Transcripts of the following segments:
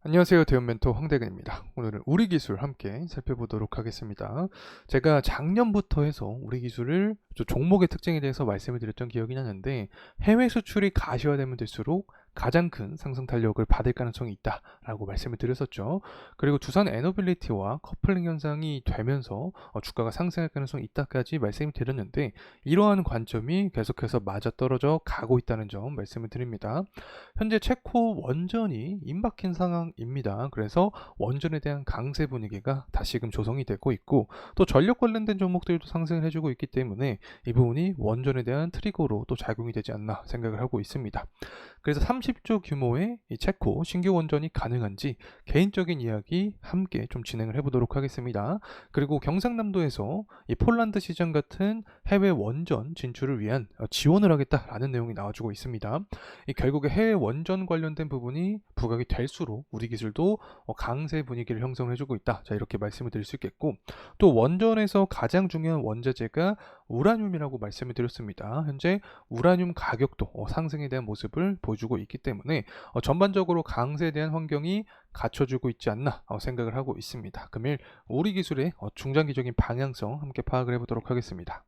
안녕하세요. 대형 멘토 황대근입니다. 오늘은 우리 기술 함께 살펴보도록 하겠습니다. 제가 작년부터 해서 우리 기술을 종목의 특징에 대해서 말씀을 드렸던 기억이 나는데 해외 수출이 가시화되면 될수록 가장 큰 상승 탄력을 받을 가능성이 있다라고 말씀을 드렸었죠. 그리고 두산 에너빌리티와 커플링 현상이 되면서 주가가 상승할 가능성이 있다까지 말씀을 드렸는데 이러한 관점이 계속해서 맞아떨어져 가고 있다는 점 말씀을 드립니다. 현재 체코 원전이 임박한 상황입니다. 그래서 원전에 대한 강세 분위기가 다시금 조성이 되고 있고 또 전력 관련된 종목들도 상승을 해주고 있기 때문에 이 부분이 원전에 대한 트리거로 또 작용이 되지 않나 생각을 하고 있습니다. 그래서 30조 규모의 이 체코 신규 원전이 가능한지 개인적인 이야기 함께 좀 진행을 해보도록 하겠습니다. 그리고 경상남도에서 이 폴란드 시장 같은 해외 원전 진출을 위한 지원을 하겠다라는 내용이 나와주고 있습니다. 이 결국에 해외 원전 관련된 부분이 부각이 될수록 우리 기술도 강세 분위기를 형성해주고 있다. 자, 이렇게 말씀을 드릴 수 있겠고 또 원전에서 가장 중요한 원자재가 우라늄이라고 말씀을 드렸습니다. 현재 우라늄 가격도 상승에 대한 모습을 보여주고 있기 때문에 전반적으로 강세에 대한 환경이 갖춰주고 있지 않나 생각을 하고 있습니다. 금일 우리 기술의 중장기적인 방향성 함께 파악을 해보도록 하겠습니다.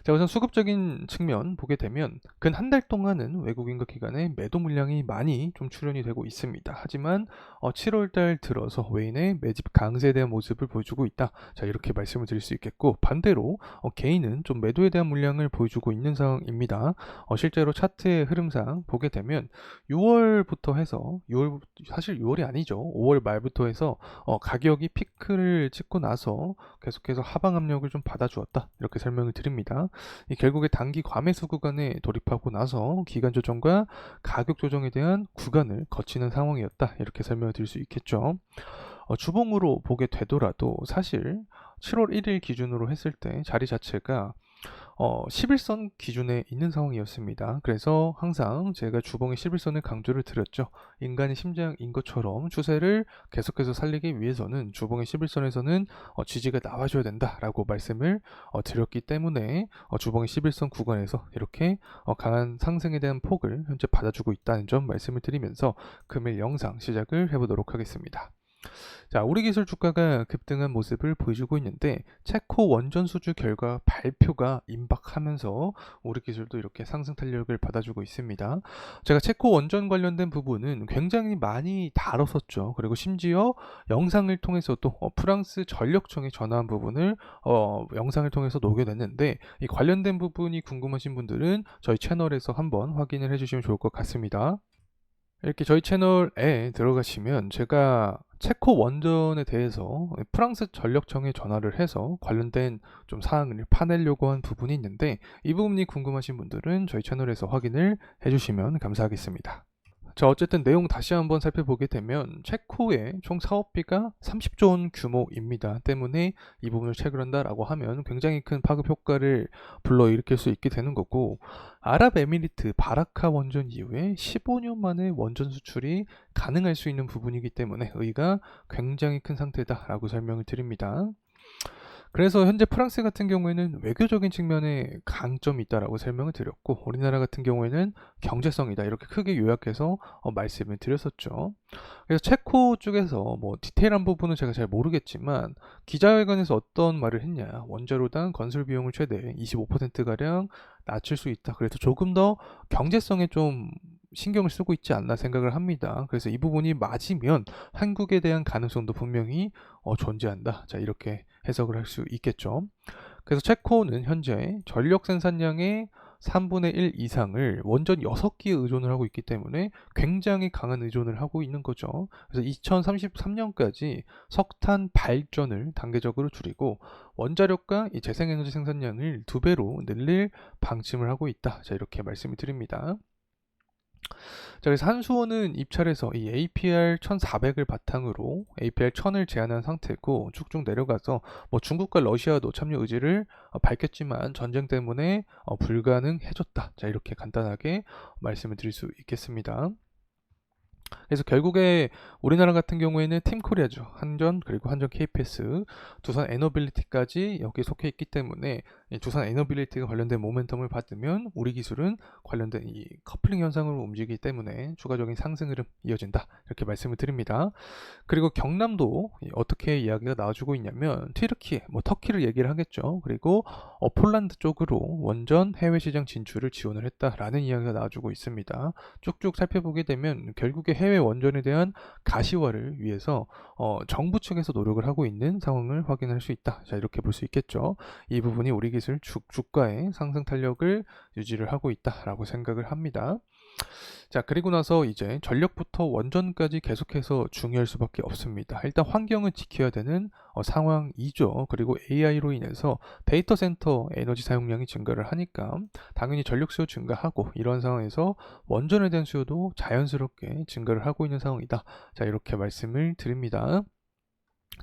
자, 우선 수급적인 측면 보게 되면 근 한 달 동안은 외국인과 기관의 매도 물량이 많이 좀 출현이 되고 있습니다. 하지만 7월 달 들어서 외인의 매집 강세에 대한 모습을 보여주고 있다. 자, 이렇게 말씀을 드릴 수 있겠고 반대로 개인은 좀 매도에 대한 물량을 보여주고 있는 상황입니다. 실제로 차트의 흐름상 보게 되면 6월부터 해서 6월 사실 6월이 아니죠. 5월 말부터 해서 가격이 피크를 찍고 나서 계속해서 하방 압력을 좀 받아주었다. 이렇게 설명을 드립니다. 결국에 단기 과매수 구간에 돌입하고 나서 기간 조정과 가격 조정에 대한 구간을 거치는 상황이었다. 이렇게 설명을 드릴 수 있겠죠. 주봉으로 보게 되더라도 사실 7월 1일 기준으로 했을 때 자리 자체가 11선 기준에 있는 상황이었습니다. 그래서 항상 제가 주봉의 11선을 강조를 드렸죠. 인간의 심장인 것처럼 추세를 계속해서 살리기 위해서는 주봉의 11선에서는 지지가 나와줘야 된다라고 말씀을 드렸기 때문에 주봉의 11선 구간에서 이렇게 강한 상승에 대한 폭을 현재 받아주고 있다는 점 말씀을 드리면서 금일 영상 시작을 해보도록 하겠습니다. 자, 우리 기술 주가가 급등한 모습을 보여주고 있는데 체코 원전 수주 결과 발표가 임박하면서 우리 기술도 이렇게 상승 탄력을 받아주고 있습니다. 제가 체코 원전 관련된 부분은 굉장히 많이 다뤘었죠. 그리고 심지어 영상을 통해서도 프랑스 전력청에 전화한 부분을 영상을 통해서 녹여냈는데 이 관련된 부분이 궁금하신 분들은 저희 채널에서 한번 확인을 해주시면 좋을 것 같습니다. 이렇게 저희 채널에 들어가시면 제가 체코 원전에 대해서 프랑스 전력청에 전화를 해서 관련된 좀 사항을 파내려고 한 부분이 있는데 이 부분이 궁금하신 분들은 저희 채널에서 확인을 해주시면 감사하겠습니다. 자, 어쨌든 내용 다시 한번 살펴보게 되면 체코의 총 사업비가 30조 원 규모입니다. 때문에 이 부분을 체결한다라고 하면 굉장히 큰 파급 효과를 불러일으킬 수 있게 되는 거고 아랍에미리트 바라카 원전 이후에 15년 만에 원전 수출이 가능할 수 있는 부분이기 때문에 의의가 굉장히 큰 상태다라고 설명을 드립니다. 그래서 현재 프랑스 같은 경우에는 외교적인 측면에 강점이 있다라고 설명을 드렸고 우리나라 같은 경우에는 경제성이다 이렇게 크게 요약해서 말씀을 드렸었죠. 그래서 체코 쪽에서 뭐 디테일한 부분은 제가 잘 모르겠지만 기자회견에서 어떤 말을 했냐, 원자로당 건설 비용을 최대 25%가량 낮출 수 있다. 그래서 조금 더 경제성에 좀 신경을 쓰고 있지 않나 생각을 합니다. 그래서 이 부분이 맞으면 한국에 대한 가능성도 분명히 존재한다. 자, 이렇게 해석을 할 수 있겠죠. 그래서 체코는 현재 전력 생산량의 3분의 1 이상을 원전 6기에 의존을 하고 있기 때문에 굉장히 강한 의존을 하고 있는 거죠. 그래서 2033년까지 석탄 발전을 단계적으로 줄이고 원자력과 이 재생에너지 생산량을 2배로 늘릴 방침을 하고 있다. 자, 이렇게 말씀을 드립니다. 자, 그래서 한수원은 입찰에서 이 APR 1400을 바탕으로 APR 1000을 제한한 상태고 쭉쭉 내려가서 뭐 중국과 러시아도 참여 의지를 밝혔지만 전쟁 때문에 불가능해졌다. 자, 이렇게 간단하게 말씀을 드릴 수 있겠습니다. 그래서 결국에 우리나라 같은 경우에는 팀코리아죠. 한전 그리고 한전 KPS, 두산 에너빌리티까지 여기에 속해 있기 때문에 이 두산 에너빌리티가 관련된 모멘텀을 받으면 우리 기술은 관련된 이 커플링 현상으로 움직이기 때문에 추가적인 상승 흐름 이어진다. 이렇게 말씀을 드립니다. 그리고 경남도 어떻게 이야기가 나와주고 있냐면 튀르키, 터키를 얘기를 하겠죠. 그리고 폴란드 쪽으로 원전 해외 시장 진출을 지원을 했다라는 이야기가 나와주고 있습니다. 쭉쭉 살펴보게 되면 결국에 해외 원전에 대한 가시화를 위해서 정부 측에서 노력을 하고 있는 상황을 확인할 수 있다. 자, 이렇게 볼 수 있겠죠. 이 부분이 우리 기술 주가의 상승 탄력을 유지를 하고 있다라고 생각을 합니다. 자, 그리고 나서 이제 전력부터 원전까지 계속해서 중요할 수밖에 없습니다. 일단 환경을 지켜야 되는 상황이죠. 그리고 AI로 인해서 데이터 센터 에너지 사용량이 증가를 하니까 당연히 전력 수요 증가하고 이런 상황에서 원전에 대한 수요도 자연스럽게 증가를 하고 있는 상황이다. 자, 이렇게 말씀을 드립니다.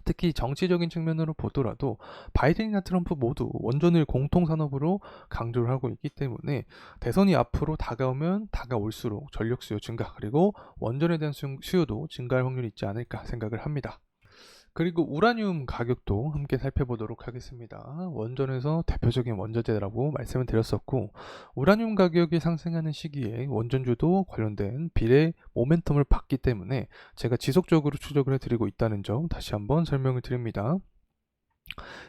특히 정치적인 측면으로 보더라도 바이든이나 트럼프 모두 원전을 공통산업으로 강조를 하고 있기 때문에 대선이 앞으로 다가오면 다가올수록 전력 수요 증가 그리고 원전에 대한 수요도 증가할 확률이 있지 않을까 생각을 합니다. 그리고 우라늄 가격도 함께 살펴보도록 하겠습니다. 원전에서 대표적인 원자재라고 말씀을 드렸었고 우라늄 가격이 상승하는 시기에 원전주도 관련된 비례 모멘텀을 받기 때문에 제가 지속적으로 추적을 해드리고 있다는 점 다시 한번 설명을 드립니다.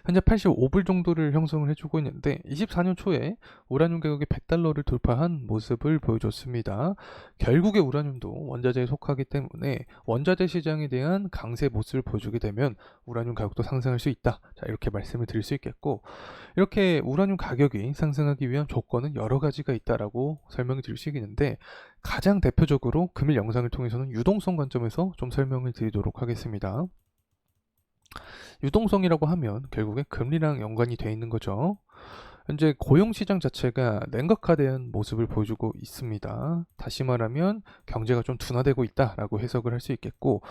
현재 85불 정도를 형성을 해주고 있는데 24년 초에 우라늄 가격이 100달러를 돌파한 모습을 보여줬습니다. 결국에 우라늄도 원자재에 속하기 때문에 원자재 시장에 대한 강세 모습을 보여주게 되면 우라늄 가격도 상승할 수 있다. 자, 이렇게 말씀을 드릴 수 있겠고 이렇게 우라늄 가격이 상승하기 위한 조건은 여러 가지가 있다라고 설명을 드릴 수 있는데 가장 대표적으로 금일 영상을 통해서는 유동성 관점에서 좀 설명을 드리도록 하겠습니다. 유동성이라고 하면 결국에 금리랑 연관이 돼 있는 거죠. 현재 고용시장 자체가 냉각화된 모습을 보여주고 있습니다. 다시 말하면 경제가 좀 둔화되고 있다라고 해석을 할 수 있겠고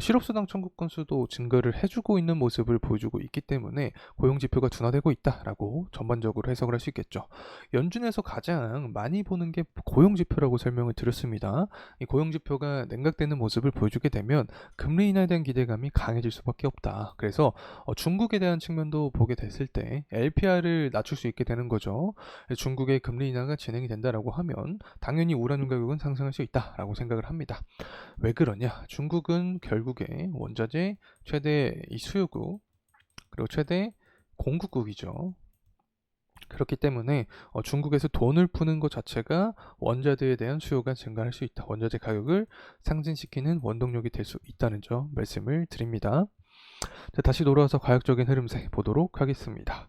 실업수당 청구 건수도 증가를 해주고 있는 모습을 보여주고 있기 때문에 고용지표가 둔화되고 있다라고 전반적으로 해석을 할 수 있겠죠. 연준에서 가장 많이 보는 게 고용지표라고 설명을 드렸습니다. 이 고용지표가 냉각되는 모습을 보여주게 되면 금리 인하에 대한 기대감이 강해질 수밖에 없다. 그래서 중국에 대한 측면도 보게 됐을 때 LPR을 낮출 수 있게 되는 거죠. 중국의 금리 인하가 진행이 된다라고 하면 당연히 우라늄 가격은 상승할 수 있다라고 생각을 합니다. 왜 그러냐? 중국은 결국에 원자재 최대 수요국 그리고 최대 공급국이죠. 그렇기 때문에 중국에서 돈을 푸는 것 자체가 원자재에 대한 수요가 증가할 수 있다. 원자재 가격을 상승시키는 원동력이 될 수 있다는 점 말씀을 드립니다. 자, 다시 돌아와서 과학적인 흐름세 보도록 하겠습니다.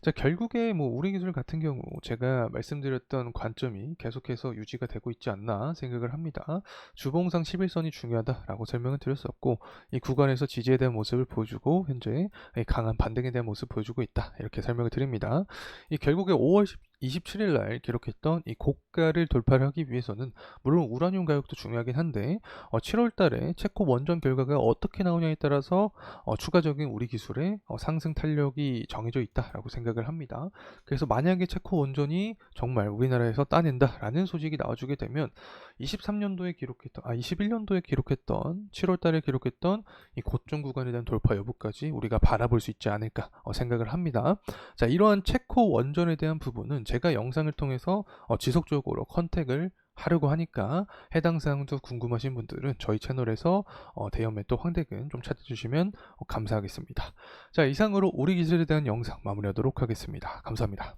자, 결국에 우리 기술 같은 경우 제가 말씀드렸던 관점이 계속해서 유지가 되고 있지 않나 생각을 합니다. 주봉상 11선이 중요하다라고 설명을 드렸었고 이 구간에서 지지에 대한 모습을 보여주고 현재 강한 반등에 대한 모습을 보여주고 있다. 이렇게 설명을 드립니다. 이 결국에 5월 27일 날 기록했던 이 고가를 돌파를 하기 위해서는 물론 우라늄 가격도 중요하긴 한데 7월 달에 체코 원전 결과가 어떻게 나오냐에 따라서 추가적인 우리 기술의 상승 탄력이 정해져 있다라고 생각을 합니다. 그래서 만약에 체코 원전이 정말 우리나라에서 따낸다라는 소식이 나와주게 되면 21년도에 기록했던 7월 달에 기록했던 이 고점 구간에 대한 돌파 여부까지 우리가 바라볼 수 있지 않을까 생각을 합니다. 자, 이러한 체코 원전에 대한 부분은 제가 영상을 통해서 지속적으로 컨택을 하려고 하니까 해당 사항도 궁금하신 분들은 저희 채널에서 대형 매도 황대근 좀 찾아주시면 감사하겠습니다. 자, 이상으로 우리 기술에 대한 영상 마무리하도록 하겠습니다. 감사합니다.